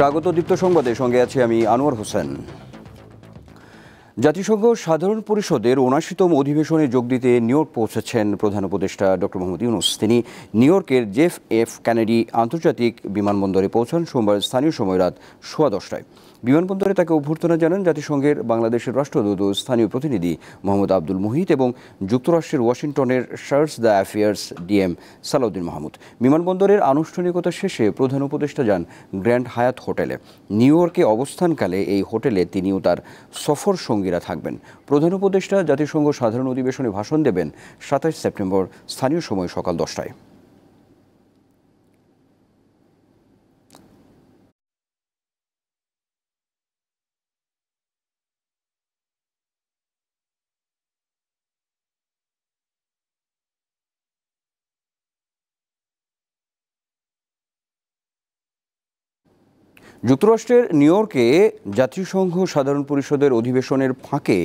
স্বাগত দীপ্ত সংবাদের সঙ্গে আছি আমি আনোয়ার হোসেন। জাতিসংঘ সাধারণ পরিষদের ৭৯তম অধিবেশনে যোগ দিতে নিউ ইয়র্ক পৌঁছেছেন প্রধান উপদেষ্টা ডক্টর মোহাম্মদ ইউনূস। তিনি নিউ ইয়র্কের JF কেনেডি আন্তর্জাতিক বিমানবন্দরে পৌঁছান সোমবার স্থানীয় সময় রাত 10:15টায়। বিমানবন্দরে তাকে অভ্যর্থনা জানান জাতিসংঘের বাংলাদেশের রাষ্ট্রদূত ও স্থানীয় প্রতিনিধি মোহাম্মদ আব্দুল মুহিত এবং যুক্তরাষ্ট্রের ওয়াশিংটনের chargé d' affaires DM Salahuddin Mahmud. বিমানবন্দরের আনুষ্ঠানিকতা শেষে প্রধান উপদেষ্টা যান গ্র্যান্ড হায়াত হোটেলে। নিউ ইয়র্কে অবস্থানকালে এই হোটেলে তিনিও তার সফর সঙ্গীরা থাকবেন। প্রধান উপদেষ্টা জাতিসংঘ সাধারণ অধিবেশনে ভাষণ দেবেন ২৭ সেপ্টেম্বর স্থানীয় সময় সকাল 10টায়। যুক্তরাষ্ট্রের নিউ ইয়র্কে জাতিসংঘ সাধারণ পরিষদের অধিবেশনের ফাঁকে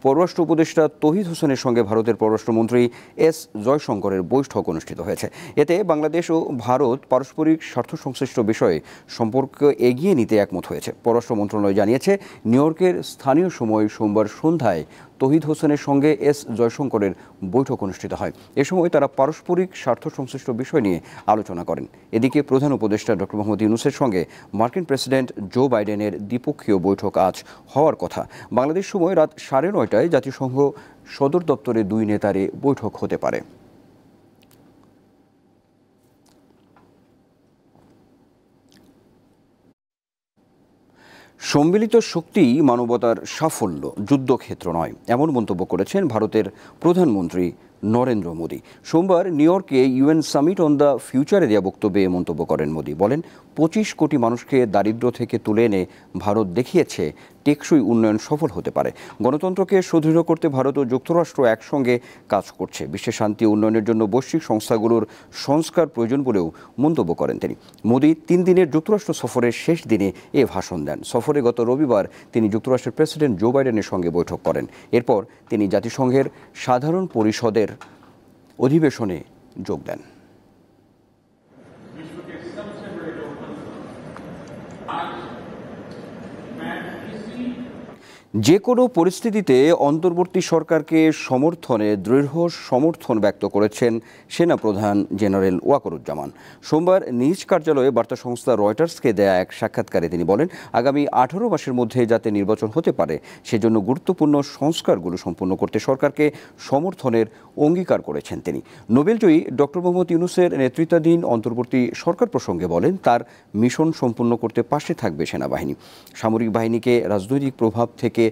পররাষ্ট্র উপদেষ্টা তৌহিদ হোসেনের সঙ্গে ভারতের পররাষ্ট্রমন্ত্রী S জয়শঙ্করের বৈঠক অনুষ্ঠিত হয়েছে। এতে বাংলাদেশ ও ভারত পারস্পরিক স্বার্থ সংশ্লিষ্ট বিষয়ে সম্পর্ক এগিয়ে নিতে একমত হয়েছে। পররাষ্ট্র মন্ত্রণালয় জানিয়েছে, নিউ ইয়র্কের স্থানীয় সময় সোমবার সন্ধ্যায় তৌহিদ হোসেনের সঙ্গে S জয়শঙ্করের বৈঠক অনুষ্ঠিত হয়। এ সময় তারা পারস্পরিক স্বার্থ সংশ্লিষ্ট বিষয় নিয়ে আলোচনা করেন। এদিকে প্রধান উপদেষ্টা ডক্টর মোহাম্মদ ইউনূসের সঙ্গে মার্কিন প্রেসিডেন্ট জো বাইডেনের দ্বিপক্ষীয় বৈঠক আজ হওয়ার কথা। বাংলাদেশ সময় রাত 9:30টায় জাতিসংঘ সদর দপ্তরে দুই নেতারে বৈঠক হতে পারে। সম্মিলিত শক্তি মানবতার সাফল্য, যুদ্ধক্ষেত্র নয়, এমন মন্তব্য করেছেন ভারতের প্রধানমন্ত্রী নরেন্দ্র মোদী। সোমবার নিউ ইয়র্কে UN সামিট অন দ্য ফিউচারে দেওয়া বক্তব্যে মন্তব্য করেন মোদী। বলেন, 25 কোটি মানুষকে দারিদ্র্য থেকে তুলে এনে ভারত দেখিয়েছে টেকসই উন্নয়ন সফল হতে পারে। গণতন্ত্রকে সুদৃঢ় করতে ভারত ও যুক্তরাষ্ট্র একসঙ্গে কাজ করছে। বিশ্বের শান্তি ও উন্নয়নের জন্য বৈশ্বিক সংস্থাগুলোর সংস্কার প্রয়োজন বলেও মন্তব্য করেন তিনি। মোদী 3 দিনের যুক্তরাষ্ট্র সফরের শেষ দিনে এ ভাষণ দেন। সফরে গত রবিবার তিনি যুক্তরাষ্ট্রের প্রেসিডেন্ট জো বাইডেনের সঙ্গে বৈঠক করেন। এরপর তিনি জাতিসংঘের সাধারণ পরিষদের অধিবেশনে যোগ দেন। যে কোনো পরিস্থিতিতে অন্তর্বর্তী সরকারকে সমর্থনে দৃঢ় সমর্থন ব্যক্ত করেছেন সেনাপ্রধান জেনারেল ওয়াকারুজ্জামান। সোমবার নিজ কার্যালয়ে বার্তা সংস্থা রয়টার্সকে দেয়া এক সাক্ষাৎকারে তিনি বলেন, আগামী 18 মাসের মধ্যে যাতে নির্বাচন হতে পারে সেজন্য গুরুত্বপূর্ণ সংস্কারগুলো সম্পন্ন করতে সরকারকে সমর্থনের অঙ্গীকার করেছেন তিনি। নোবেলজয়ী ডক্টর মোহাম্মদ ইউনূসের নেতৃত্বাধীন অন্তর্বর্তী সরকার প্রসঙ্গে বলেন, তার মিশন সম্পূর্ণ করতে পাশে থাকবে সেনাবাহিনী। সামরিক বাহিনীকে রাজনৈতিক প্রভাব থেকে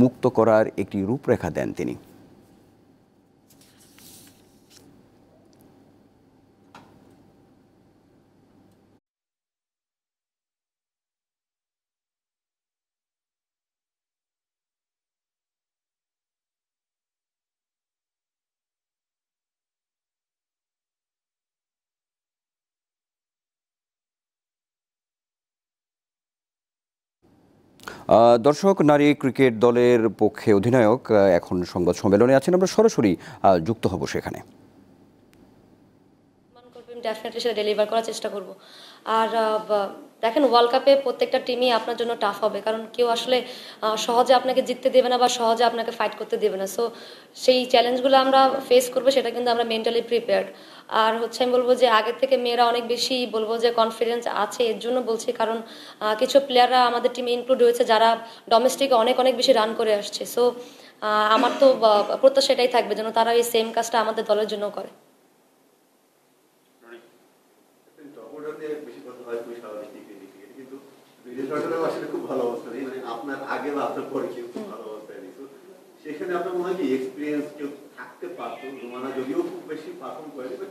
মুক্ত করার একটি রূপরেখা দেন তিনি। দর্শক, নারী ক্রিকেট দলের পক্ষে অধিনায়ক এখন সংবাদ সম্মেলনে আছেন। আমরা সরাসরি যুক্ত হব সেখানে। ডেফিনেটলি সেটা ডেলিভার করার চেষ্টা করব। আর দেখেন, ওয়ার্ল্ড কাপে প্রত্যেকটা টিমই আপনার জন্য টাফ হবে, কারণ কেউ আসলে সহজে আপনাকে জিততে দেবে না বা সহজে আপনাকে ফাইট করতে দেবে না। সো সেই চ্যালেঞ্জগুলো আমরা ফেস করবো, সেটা কিন্তু আমরা মেন্টালি প্রিপেয়ার্ড। আর আমি বলবো যে আগের থেকে মেয়েরা অনেক বেশি বলবো যে কনফিডেন্স আছে। এর জন্য বলছি কারণ কিছু প্লেয়াররা আমাদের টিমে ইনক্লুড হয়েছে যারা ডোমেস্টিকে অনেক অনেক বেশি রান করে আসছে। সো আমার তো প্রত্যাশা এটাই থাকবে যেন তারা এই সেম কাজটা আমাদের দলের জন্য করে। খুব ভালো অবস্থা নেই, মানে আপনার আগে বা আপনার পরে কেউ খুব ভালো অবস্থায় নেই। সেখানে আপনার মনে হয় কি এক্সপিরিয়েন্স কেউ থাকতে পারতো? রোমানা যদিও খুব বেশি পারফর্ম করেনি, বাট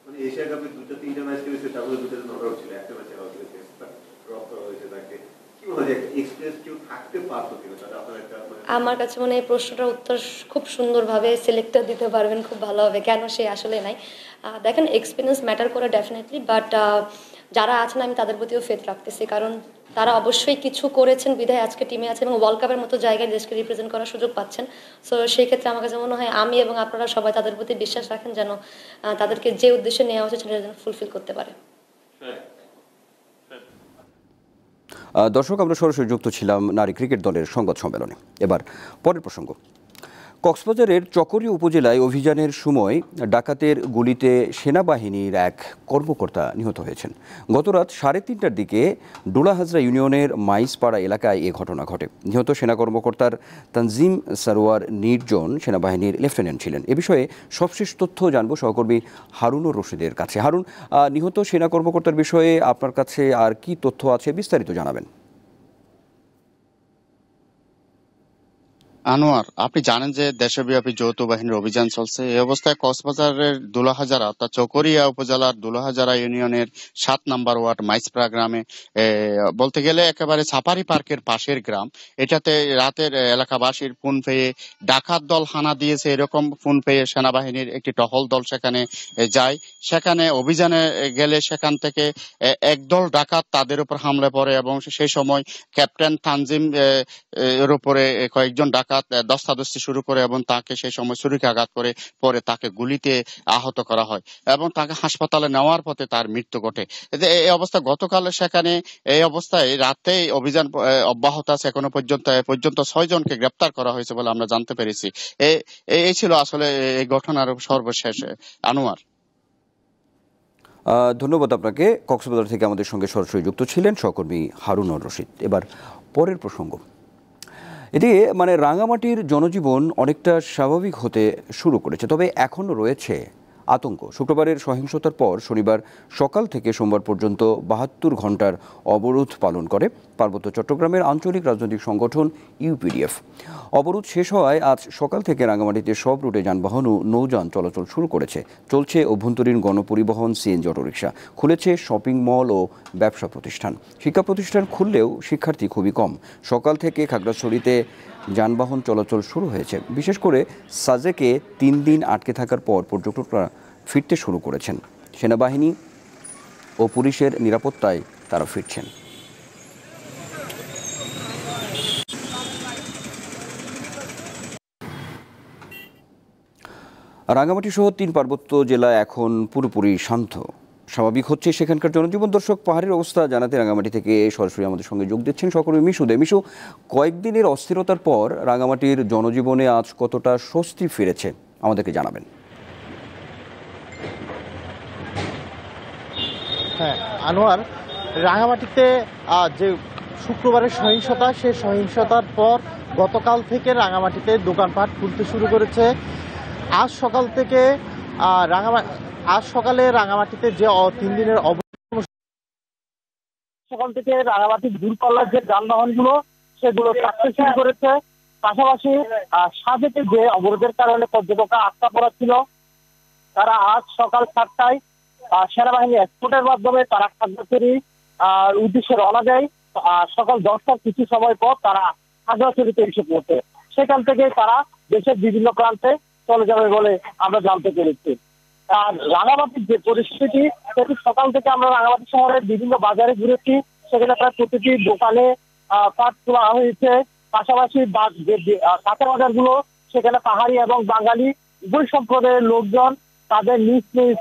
মানে এশিয়া কাপে 2-3টা ম্যাচ খেলেছে, তারপরে 2টা নট আউট ছিল, একটা ম্যাচে আউট হয়েছে, ড্রপ করা হয়েছে তাকে। কি মনে হয় এক্সপিরিয়েন্স কেউ থাকতে পারতো কিনা? তাহলে আপনার একটা আমার কাছে মনে হয় এই প্রশ্নটার উত্তর খুব সুন্দরভাবে সিলেক্টর দিতে পারবেন, খুব ভালো হবে। কেন সে আসলে নাই, দেখেন এক্সপিরিয়েন্স ম্যাটার করে ডেফিনেটলি, বাট যারা আছেন আমি তাদের প্রতিও ফেথ রাখতেছি, কারণ তারা অবশ্যই কিছু করেছেন বিধায় আজকে টিমে আছে এবং ওয়ার্ল্ড কাপের মতো জায়গায় দেশকে রিপ্রেজেন্ট করার সুযোগ পাচ্ছেন। সো সেই ক্ষেত্রে আমার কাছে মনে হয় আমি এবং আপনারা সবাই তাদের প্রতি বিশ্বাস রাখেন যেন তাদেরকে যে উদ্দেশ্যে নেওয়া হচ্ছে সেটা যেন ফুলফিল করতে পারে। দর্শক, আমরা সরাসরি যুক্ত ছিলাম নারী ক্রিকেট দলের সংবাদ সম্মেলনে। এবার পরের প্রসঙ্গ। কক্সবাজারের চকরিয়া উপজেলায় অভিযানের সময় ডাকাতের গুলিতে সেনাবাহিনীর এক কর্মকর্তা নিহত হয়েছেন। গতরাত 3:30টার দিকে ডোলাহাজরা ইউনিয়নের মাইসপাড়া এলাকায় এ ঘটনা ঘটে। নিহত সেনা কর্মকর্তার তানজিম সারোয়ার নির্জন সেনাবাহিনীর লেফটেন্যান্ট ছিলেন। এ বিষয়ে সবশেষ তথ্য জানব সহকর্মী হারুনুর রশিদের কাছে। হারুন, নিহত সেনা কর্মকর্তার বিষয়ে আপনার কাছে আর কি তথ্য আছে, বিস্তারিত জানাবেন। আনোয়ার, আপনি জানেন যে দেশব্যাপী যৌথ বাহিনীর অভিযান চলছে। এই অবস্থায় কক্সবাজারের দুলাহাজারা অর্থাৎ চকরিয়া উপজেলার দুলাহাজারা ইউনিয়নের 7 নম্বর ওয়ার্ড মাইসপাড়া গ্রামে বলতে গেলে একেবারে সাফারি পার্কের পাশের গ্রাম। এটাতে রাতের এলাকাবাসীর ফোন পেয়ে ডাকাত দল হানা দিয়েছে এরকম ফোন পেয়ে সেনাবাহিনীর একটি টহল দল সেখানে যায়। সেখানে অভিযানে গেলে সেখান থেকে একদল ডাকাত তাদের উপর হামলা পড়ে এবং সেই সময় ক্যাপ্টেন তানজিম এর উপরে কয়েকজন ডাকাত দস্তাদস্তি শুরু করে এবং তাকে সেই সময় ছুরিকাঘাত করে পরে তাকে গুলিতে আহত করা হয় এবং তাকে হাসপাতালে নেওয়ার পথে তার মৃত্যু ঘটে। এই অবস্থা গতকাল সেখানে এই অবস্থায় রাতে অভিযান অব্যাহত আছে। এখনো পর্যন্ত 6 জনকে গ্রেপ্তার করা হয়েছে বলে আমরা জানতে পেরেছি। এই ছিল আসলে এই ঘটনার সর্বশেষ। আনোয়ার, ধন্যবাদ আপনাকে। কক্সবাজার থেকে আমাদের সঙ্গে সরাসরি যুক্ত ছিলেন সহকর্মী হারুনুর রশিদ। এবার পরের প্রসঙ্গ। এদিকে রাঙামাটির জনজীবন অনেকটা স্বাভাবিক হতে শুরু করেছে, তবে এখনও রয়েছে আতঙ্ক। শুক্রবারের সহিংসতার পর শনিবার সকাল থেকে সোমবার পর্যন্ত 72 ঘন্টার অবরোধ পালন করে পার্বত্য চট্টগ্রামের আঞ্চলিক রাজনৈতিক সংগঠন ইউপিডিএফ। অবরোধ শেষ হওয়ায় আজ সকাল থেকে রাঙামাটিতে সব রুটে যানবাহন ও নৌযান চলাচল শুরু করেছে। চলছে অভ্যন্তরীণ গণপরিবহন, সিএনজি অটোরিকশা। খুলেছে শপিং মল ও ব্যবসা প্রতিষ্ঠান। শিক্ষা প্রতিষ্ঠান খুললেও শিক্ষার্থী খুবই কম। সকাল থেকে খাগড়াছড়িতে যানবাহন চলাচল শুরু হয়েছে। বিশেষ করে সাজেকে 3 দিন আটকে থাকার পর পর্যটকরা ফিরতে শুরু করেছেন। সেনাবাহিনী ও পুলিশের নিরাপত্তায় তারা ফিরছেন। রাঙামাটি সহ 3 পার্বত্য জেলা এখন পুরোপুরি শান্ত, স্বাভাবিক হচ্ছে সেখানকার জনজীবন। দর্শক, পাহাড়ের অবস্থা জানাতে রাঙামাটি থেকে সরাসরি আমাদের সঙ্গে যোগ দিচ্ছেন সহকর্মী মিশু দে। মিশু, কয়েকদিনের অস্থিরতার পর রাঙামাটির জনজীবনে আজ কতটা স্বস্তি ফিরেছে আমাদেরকে জানাবেন। হ্যাঁ আনোয়ার, রাঙামাটিতে যে শুক্রবারের সহিংসতা, সেই সহিংসতার পর গতকাল থেকে রাঙামাটিতে দোকানপাট খুলতে শুরু করেছে। আজ সকালে রাঙামাটিতে যে 3 দিনের সকাল থেকে রাঙামাটির দূরপাল্লার যে যানবাহনগুলো সেগুলো থাকতে শুরু করেছে। পাশাপাশি সাজেকে যে অবরোধের কারণে পর্যটকরা আটকা পড়া ছিল, তারা আজ সকাল 7টায় সেনাবাহিনী এক্সপোর্টের মাধ্যমে তারা খাগড়াছড়ি উদ্দেশ্যে রওনা দেয়। সকাল 10টার কিছু সময় পর তারা খাগড়াছড়িতে এসে পড়ছে। সেখান থেকে তারা দেশের বিভিন্ন প্রান্তে চলে যাবে বলে আমরা জানতে পেরেছি। আর রাঙামাটির যে পরিস্থিতি, সেটি সকাল থেকে আমরা রাঙামাটি শহরের বিভিন্ন বাজারে ঘুরেছি। সেখানে প্রায় প্রতিটি দোকানে পাট তোলা হয়েছে। পাশাপাশি কাঁচা বাজারগুলো, সেখানে পাহাড়ি এবং বাঙালি উভয় সম্প্রদায়ের লোকজন তাদের নিজ নিজ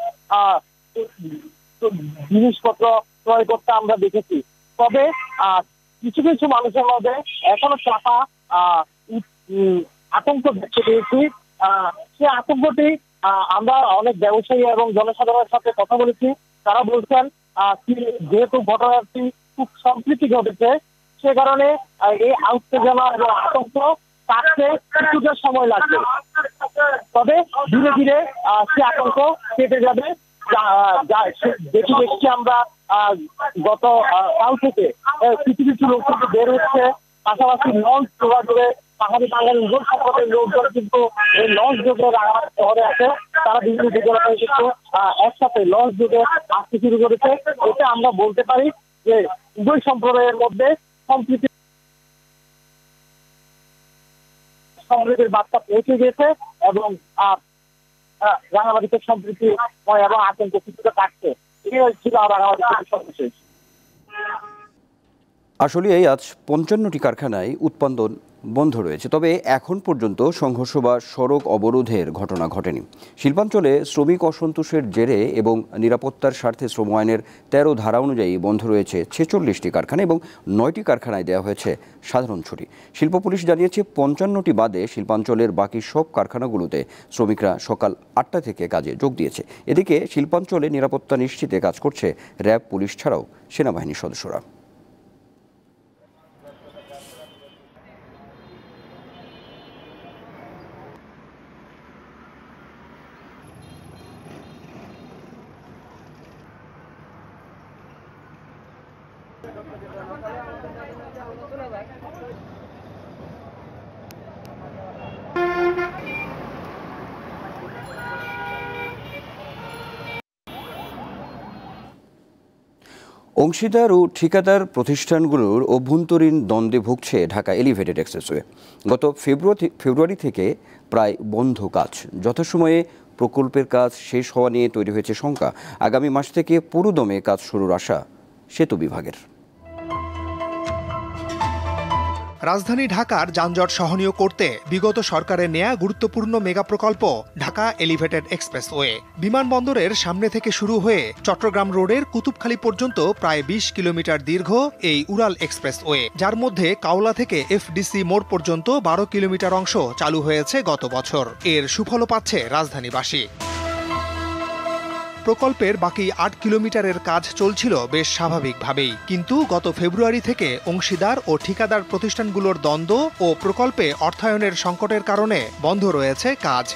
জিনিসপত্র ক্রয় করতে আমরা দেখেছি। তবে কিছু কিছু মানুষের মধ্যে এখনো চাপা আতঙ্ক দেখতে পেয়েছি। সে আতঙ্কটি আমরা অনেক ব্যবসায়ী এবং জনসাধারণের সাথে কথা বলেছি। তারা বলছেন যেহেতু ঘটনাটি খুব সম্প্রীতি ঘটেছে, সে কারণে এই উত্তেজনা এবং আতঙ্ক কাটতে কিছুটা সময় লাগবে। তবে ধীরে ধীরে সে আতঙ্ক কেটে যাবে। যেটি দেখছি আমরা গত কাল থেকে কিছু কিছু লোক কিন্তু বের হচ্ছে। পাশাপাশি লঞ্চ যোগাযোগে পাহাড়ি বাঙালি উভয় সম্প্রদায়ের লোকজন কিন্তু এই লঞ্চ যোগে রাঙামাটি শহরে আছে। তারা বিভিন্ন বিদ্যালয় কিন্তু একসাথে লঞ্চ যোগে আসতে শুরু করেছে। এটা আমরা বলতে পারি যে উভয় সম্প্রদায়ের মধ্যে সম্প্রীতির বার্তা পৌঁছে গিয়েছে এবং রাঙামাটিতে সম্প্রীতিময় এবং আতঙ্ক কিছুটা কাটছে। এই ছিল রাঙামাটির সর্বশেষ। আসলে আজ 55টি কারখানায় উৎপাদন বন্ধ রয়েছে, তবে এখন পর্যন্ত সংঘর্ষ বা সড়ক অবরোধের ঘটনা ঘটেনি। শিল্পাঞ্চলে শ্রমিক অসন্তোষের জেরে এবং নিরাপত্তার স্বার্থে শ্রম আইনের ১৩ ধারা অনুযায়ী বন্ধ রয়েছে ৪৬টি কারখানা এবং ৯টি কারখানায় দেওয়া হয়েছে সাধারণ ছুটি। শিল্প পুলিশ জানিয়েছে ৫৫টি বাদে শিল্পাঞ্চলের বাকি সব কারখানাগুলোতে শ্রমিকরা সকাল ৮টা থেকে কাজে যোগ দিয়েছে। এদিকে শিল্পাঞ্চলে নিরাপত্তা নিশ্চিতে কাজ করছে র্যাব, পুলিশ ছাড়াও সেনাবাহিনীর সদস্যরা। অংশীদার ও ঠিকাদার প্রতিষ্ঠানগুলোর অভ্যন্তরীণ দ্বন্দ্বে ভুগছে ঢাকা এলিভেটেড এক্সপ্রেসওয়ে। গত ফেব্রুয়ারি থেকে প্রায় বন্ধ কাজ। যথাসময়ে প্রকল্পের কাজ শেষ হওয়া নিয়ে তৈরি হয়েছে শঙ্কা। আগামী মাস থেকে পুরোদমে কাজ শুরুর আশা সেতু বিভাগের। রাজধানী ঢাকার যানজট সহনীয় করতে বিগত সরকারের নেয়া গুরুত্বপূর্ণ মেগা প্রকল্প ঢাকা এলিভেটেড এক্সপ্রেসওয়ে। বিমানবন্দরের সামনে থেকে শুরু হয়ে চট্টগ্রাম রোডের কুতুবখালী পর্যন্ত প্রায় ২০ কিলোমিটার দীর্ঘ এই উড়াল এক্সপ্রেসওয়ে, যার মধ্যে কাওলা থেকে এফডিসি মোড় পর্যন্ত ১২ কিলোমিটার অংশ চালু হয়েছে গত বছর। এর সুফলও পাচ্ছে রাজধানীবাসী। প্রকল্পের বাকি ৮ কিলোমিটারের কাজ চলছিল বেশ স্বাভাবিকভাবেই, কিন্তু গত ফেব্রুয়ারি থেকে অংশীদার ও ঠিকাদার প্রতিষ্ঠানগুলোর দ্বন্দ্ব ও প্রকল্পে অর্থায়নের সংকটের কারণে বন্ধ রয়েছে কাজ।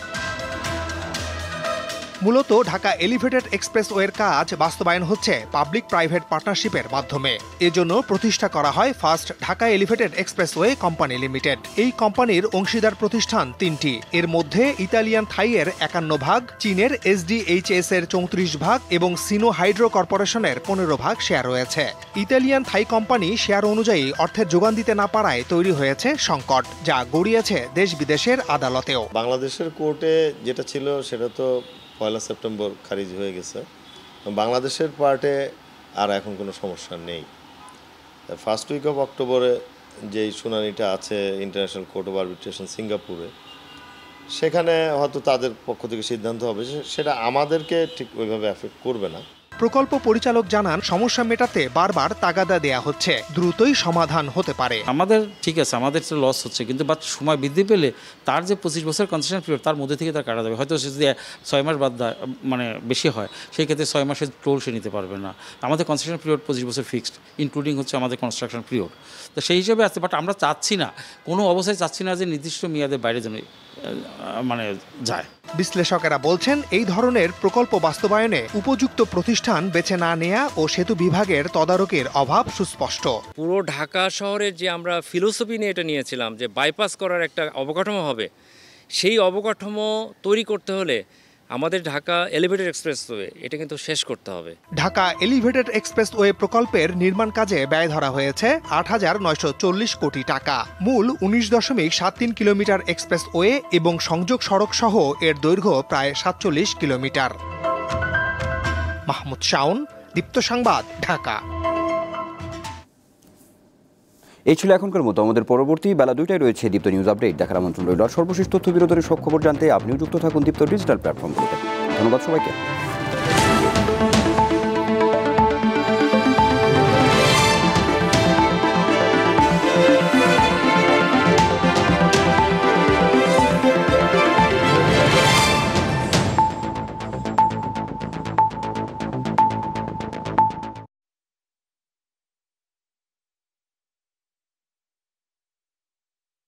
মূলত ঢাকা এলিভেটেড এক্সপ্রেসওয়ের কাজ বাস্তবায়ন হচ্ছে পাবলিক প্রাইভেট পার্টনারশিপের মাধ্যমে। এজন্য প্রতিষ্ঠা করা হয় first Dhaka elevated expressway company limited. এই কোম্পানির অংশীদার প্রতিষ্ঠান ৩টি। এর মধ্যে ইতালিয়ান থাইয়ের ৫১ ভাগ, চীনের এসডিএইচএস এর ৩৪ ভাগ এবং সিনো হাইড্রো কর্পোরেশনের ১৫ ভাগ শেয়ার রয়েছে। ইতালিয়ান থাই কোম্পানি শেয়ার অনুযায়ী অর্থের যোগান দিতে না পারায় তৈরি হয়েছে সংকট, যা গড়িয়েছে দেশ বিদেশের আদালতেও। বাংলাদেশের কোর্টে যেটা ছিল সেটা তো ১ সেপ্টেম্বর খারিজ হয়ে গেছে। বাংলাদেশের পার্টে আর এখন কোনো সমস্যা নেই। ফার্স্ট উইক অফ অক্টোবরে যেই শুনানিটা আছে ইন্টারন্যাশনাল কোর্ট অফ আরবিট্রেশন সিঙ্গাপুরে, সেখানে হয়তো তাদের পক্ষ থেকে সিদ্ধান্ত হবে, সেটা আমাদেরকে ঠিক ওইভাবে এফেক্ট করবে না। প্রকল্প পরিচালক জানান, সমস্যা মেটাতে বারবার তাগাদা দেয়া হচ্ছে, দ্রুতই সমাধান হতে পারে। আমাদের ঠিক আছে, আমাদের তো লস হচ্ছে, কিন্তু বাট সময় বৃদ্ধি পেলে তার যে ২৫ বছর কনসেশন পিরিয়ড, তার মধ্যে থেকে তার কাটা যাবে। হয়তো সে যদি ৬ মাস বাদ মানে বেশি হয়, সেই ক্ষেত্রে ৬ মাসের টোল সে নিতে পারবে না। আমাদের কনসেশন পিরিয়ড ২৫ বছর ফিক্সড, ইনক্লুডিং হচ্ছে আমাদের কনস্ট্রাকশন পিরিয়ড। তো সেই হিসেবে আছে, বাট আমরা চাচ্ছি না, কোনো অবস্থায় চাচ্ছি না যে নির্দিষ্ট মেয়াদের বাইরে যেন মানে যায়। বিশ্লেষকেরা বলছেন, এই ধরনের প্রকল্প বাস্তবায়নে উপযুক্ত প্রতিষ্ঠান বেছে না নেয়া ও সেতু বিভাগের তদারকির অভাব সুস্পষ্ট। পুরো ঢাকা শহরের যে আমরা ফিলোসফি নিয়ে এটা নিয়েছিলাম যে বাইপাস করার একটা অবকাঠামো হবে, সেই অবকাঠামো তৈরি করতে হলে আমাদের ঢাকা এলিভেটেড এক্সপ্রেসওয়ে এটা কিন্তু শেষ করতে হবে। ঢাকা এলিভেটেড এক্সপ্রেসওয়ে প্রকল্পের নির্মাণ কাজে ব্যয় ধরা হয়েছে ৮,৯৪০ কোটি টাকা। মূল ১৯.৭৩ কিলোমিটার এক্সপ্রেসওয়ে এবং সংযোগ সড়ক সহ এর দৈর্ঘ্য প্রায় ৪৭ কিলোমিটার। মাহমুদ শাওন, দীপ্ত সংবাদ, ঢাকা। এই ছিল এখনকার মতো। আমাদের পরবর্তী বেলা ২টায় রয়েছে দীপ্ত নিউজ আপডেট দেখার আমন্ত্রণ রইল। আর সর্বশেষ তথ্য বিনোদনের সব খবর জানতে আপনিও যুক্ত থাকুন দীপ্ত ডিজিটাল প্ল্যাটফর্মগুলোতে। ধন্যবাদ সবাইকে।